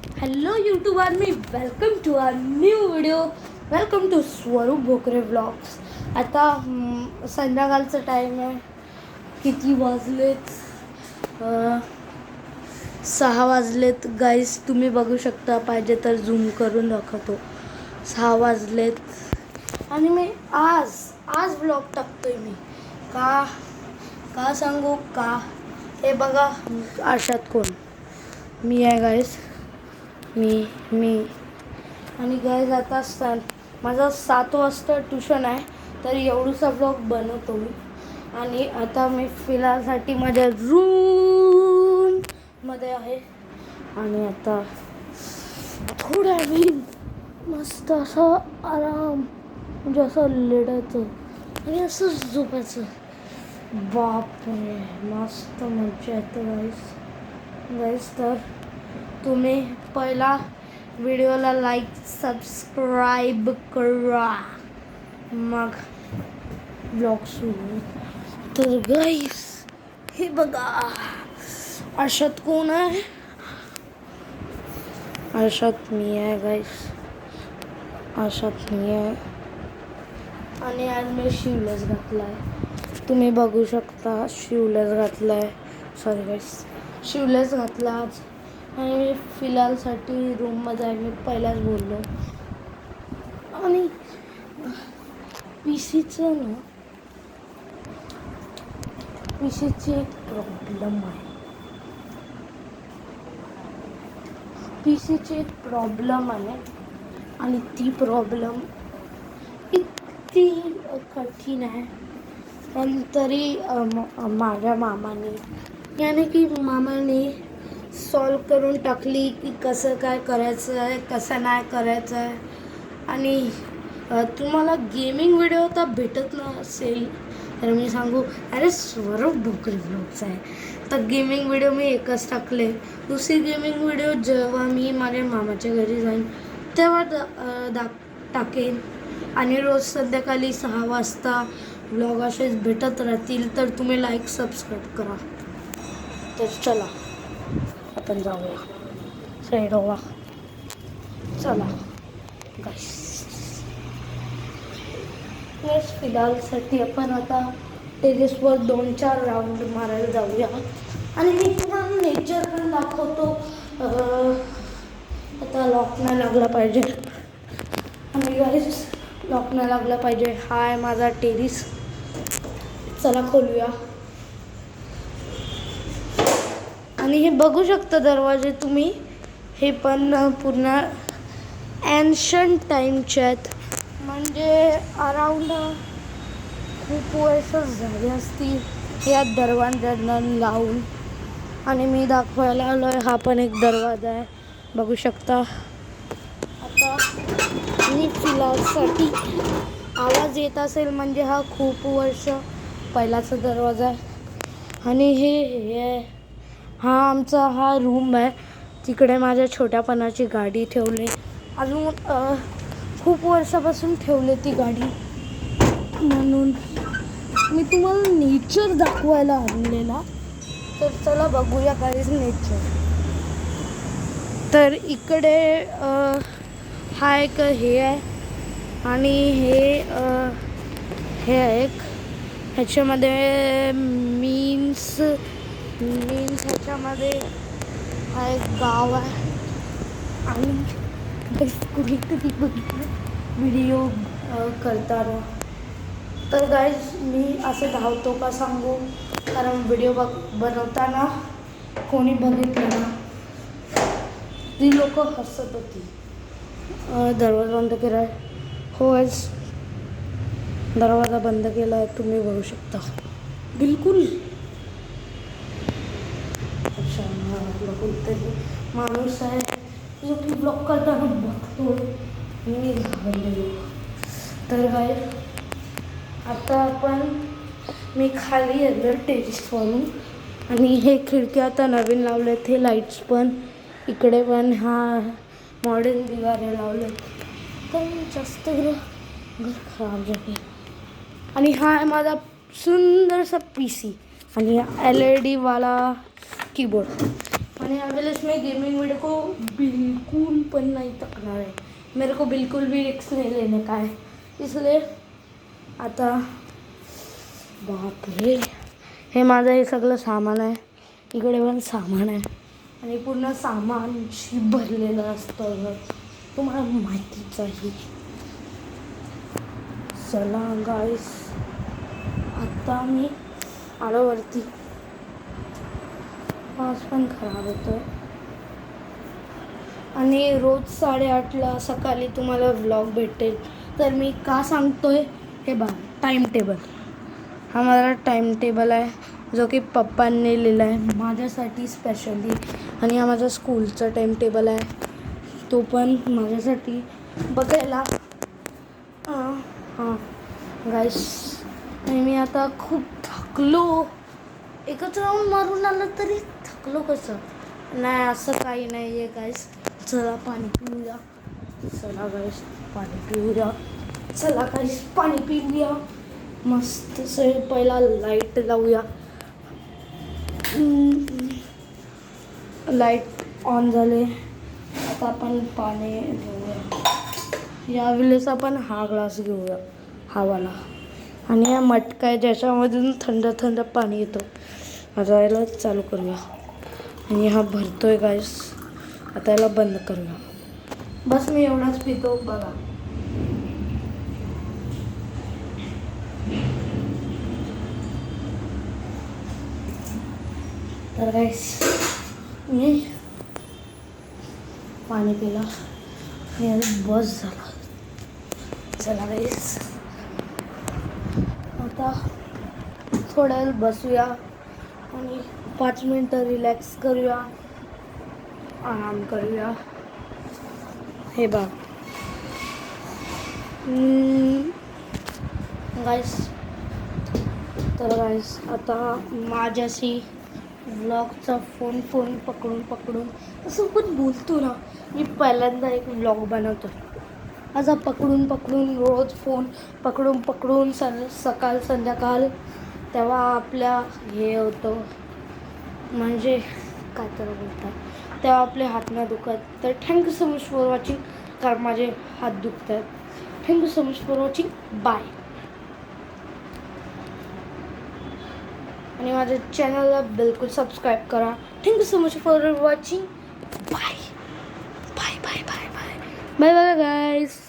Hello YouTube army, welcome to our new video. Welcome to Swaroop Bhokare blogs. आता संध्याकाळचं time आहे. किती वाजलेत? 6 वाजलेत गाईस. तुम्ही बघू शकता, पाहिजे तर झूम करून दाखवतो. 6 वाजलेत आणि मी आज ब्लॉग टाकतोय. मी का सांगू का? हे बघा, आरशात कोण? मी आहे गाईस. मी आणि गाईज आता माझा 7 वाजता ट्युशन आहे, तर एवढूसा ब्लॉग बनवतो मी. आणि आता मी फिलहालसाठी माझ्या रूममध्ये आहे. आणि आता थोड्या वेळ मस्त असं आराम, म्हणजे असं लेटायचं आणि असं झोपायचं. बापरे, मस्त मजा येते गाईस. तर तुम्ही पहिला व्हिडिओला लाईक सबस्क्राईब करा, मग ब्लॉग सुरू. तर गाईस, हे बघा, आरशात कोण आहे? आरशात मी आहे गाईस. आरशात मी आहे. आणि आज मी शिवलेस घातला आहे. तुम्ही बघू शकता, शिवलेस घातला आहे. सॉरी गाईस, शिवलेस घातला आज. आणि फिलहालसाठी रूममध्ये आहे, मी पहिलाच बोललो. आणि पीसीची एक प्रॉब्लेम आहे. पीसीची एक प्रॉब्लेम आहे आणि ती प्रॉब्लेम इतकी कठीण आहे. पण तरी माझ्या मामाने सॉल्व करून टाकली की कसं काय करायचं आहे, कसं नाही करायचं आहे. आणि तुम्हाला गेमिंग व्हिडिओ तर भेटत नसेल तर मी सांगू, अरे स्वरूप भोकरे ब्लॉग्स आहे. तर गेमिंग व्हिडिओ मी एकच टाकले. दुसरी गेमिंग व्हिडिओ जेव्हा मी माझ्या मामाच्या घरी जाईन तेव्हा टाकेन. आणि रोज संध्याकाळी 6 वाजता ब्लॉग असेच भेटत राहतील. तर तुम्ही लाईक सबस्क्राईब करा. तर चला आपण जाऊया, साईड व्हा. चला गाईस, फिलहालसाठी आपण आता टेरेसवर 2-4 राऊंड मारायला जाऊया. आणि मी तुम्हाला नेचर पण दाखवतो. आता लॉक नाही लागला पाहिजे. आणि गाईस, लॉक नाही लागला पाहिजे. हा आहे माझा टेरेस. चला खोलूया. आणि हे बघू शकता दरवाजे तुम्ही. हे पण पूर्ण एन्शंट टाईमचे आहेत. म्हणजे अराऊंड खूप वर्ष झाली असतील या दरवाजांना लावून. आणि मी दाखवायला आलो आहे, हा पण एक दरवाजा आहे, बघू शकता. आता मी फिलहालसाठी आवाज येत असेल म्हणजे हा खूप वर्ष पहिलाचा दरवाजा आहे. आणि हे हा रूम आहे. तिकडे माझ्या छोट्यापणाची गाडी ठेवली. अजून खूप वर्षापासून ठेवले ती गाडी. म्हणून मी तुम्हाला नेचर दाखवायला आणलेला. तर चला बघूया गाईज नेचर. तर इकडे हा एक हे आहे. आणि हे एक ह्याच्यामध्ये मीन्स ह्याच्यामध्ये हा एक गाव आहे. आणि कुठेतरी बघितलं व्हिडिओ करताना. तर गाईज, मी असं धावतो का सांगू, कारण व्हिडिओ बनवताना कोणी बघितलं ना, ती लोक हसत होती. दरवाजा बंद केला आहे. हो गाईज, दरवाजा बंद केला आहे, तुम्ही बघू शकता. बिलकुल अच्छा, कोणतरी माणूस आहे जो की ब्लॉक करताना बघतो. मी घाबरलेलो. तर गाईज, आता मी खाली आलो टेरेसवरून. आणि हे खिडक्या आता नवीन लावले. हे लाईट्स पण इकडे पण हा मॉडेल दिवारे लावले. तर जास्त घर खराब झाले. आणि हा आहे माझा सुंदरसा PC आणि LED वाला कीबोर्ड. आणि यावेळेस मैं गेमिंग वीडियो को बिल्कुल पण नहीं तकना है, मेरे को बिल्कुल भी रिक्स नहीं लेने का है, इसलिए आता बापरे हे माझं हे सगळं सामान आहे, इकडे पण सामान आहे आणि पूर्ण सामानशी भरलेलं असतं, तुम्हाला माहितीच आहे. चला गाईस आता मी आलो वरती. पाऊस पण खराब होतोय आणि रोज 8:30ला सकाळी तुम्हाला व्लॉग भेटेल. तर मी का सांगतोय हे बघा, टाईम टेबल हा माझा टाईम टेबल आहे जो की पप्पांनी लिहिला आहे माझ्यासाठी स्पेशली. आणि हा माझा स्कूलचा टाईम टेबल आहे, तो पण माझ्यासाठी बघायला. हां गाईस आणि मी आता खूप थकलो, एकच राऊंड मारून आलं तरी थकलो कसं नाही, असं काही नाही आहे गाईस. चला पाणी पिऊया, चला गाईस पाणी पिऊया, चला गाईस पाणी पिऊया मस्त से. पहिला लाईट लावूया, लाईट ऑन झाले. आता आपण पाणी घेऊया, यावेळेस आपण हा ग्लास घेऊया हावाला आणि हा मटका आहे ज्याच्यामधून थंड थंड पाणी येतं. आता याला चालू करूया आणि हा भरतोय गाईस. आता याला बंद करूया. बस मी एवढाच पितो बघा. तर गाईस मी पाणी पिला आणि बस झाला. चला गाईस आता थोड्या वेळ बसूया आणि 5 मिनटं रिलॅक्स करूया, आराम करूया. हे बघ गाईस, तर गाईस आता माझ्याशी व्लॉगचा फोन पकडून असं पण बोलतो ना, मी पहिल्यांदा एक व्लॉग बनवतो असा पकडून रोज फोन पकडून सकाळ संध्याकाळ, तेव्हा आपल्या हे होतं म्हणजे काय तर बोलतात, तेव्हा आपले हात नाही दुखत. तर thank you so much for watching, कारण माझे हात दुखत आहेत. Thank you so much for watching, bye. आणि माझ्या चॅनलला बिलकुल सबस्क्राईब करा. Thank you so much for watching, bye bye bye bye bye bye bye guys.